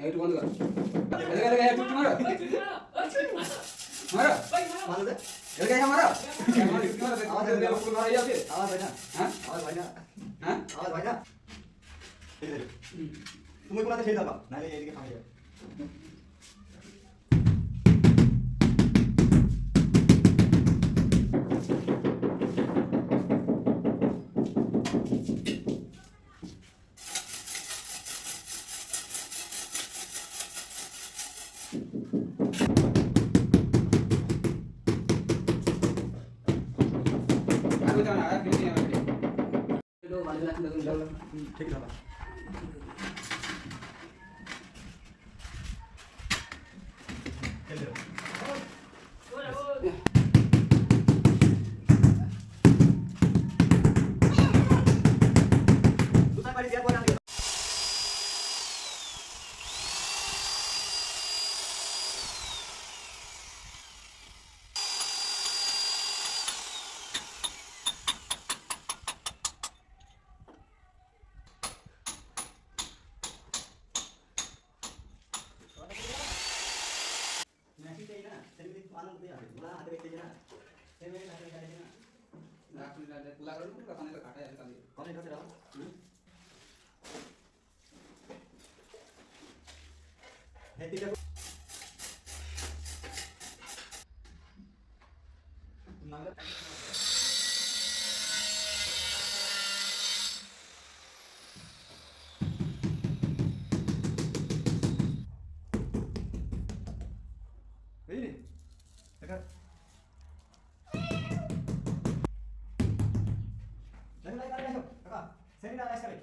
একটু বন্ধ কর এদিকে এদিকে একটু মারো মারো মারো দে এদিকে মারো আমাদের এদিকে ফুল মারা যাবে আওয়াজ হয় না হ্যাঁ আওয়াজ হয় না হ্যাঁ আওয়াজ হয় না তুমি কোনাতে ছেড়ে দাও নালে এইদিকে ফাঁকা যাবে আগে যাও না আগে ফিরে নিয়ে আসবে লো ভালো লাগছে দেখুন যাও ঠিক আছে খেল দে দুটা বাড়ি দিয়া পড়া आनंद आहे तुला हात व्यक्त केला ते वेळ टाकले करायचे ना राखून तुला करून का पाण्याला काटा यायला चालू कोण येतो राव हे तिथे नांगर Dekat. Lagi kali masuk, kakak. Sini dah lagi sekali.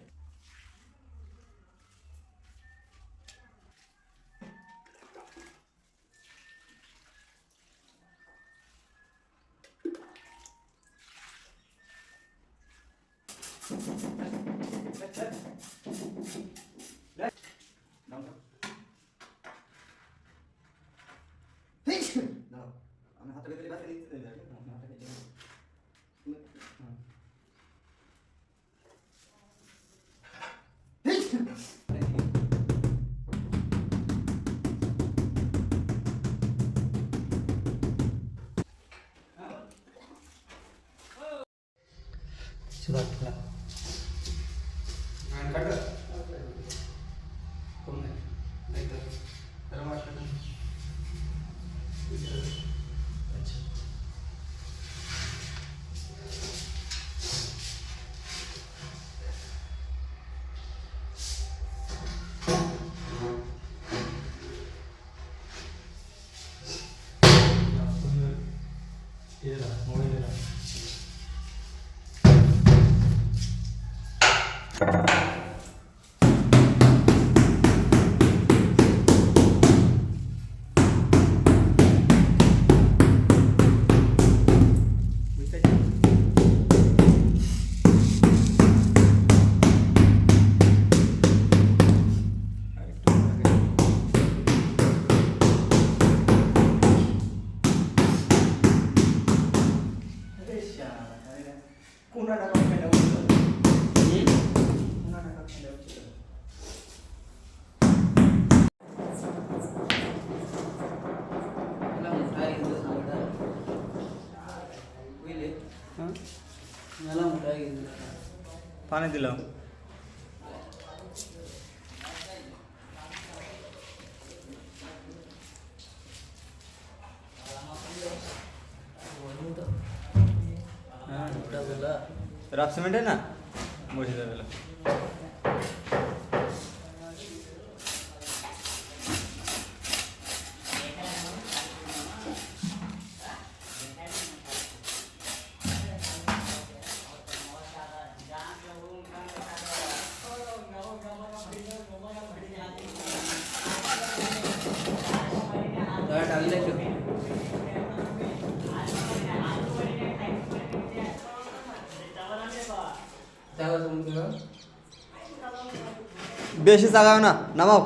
हाथ में बात करी थी सुधार थोड़ा हाँ कट कम नहीं तो तेरा मार कट अच्छा ये रहा मोबाइल रहा पानी दिलाओ राफ सीमेंट है ना मुझे दे बेला বেশি জাগাও না নামাও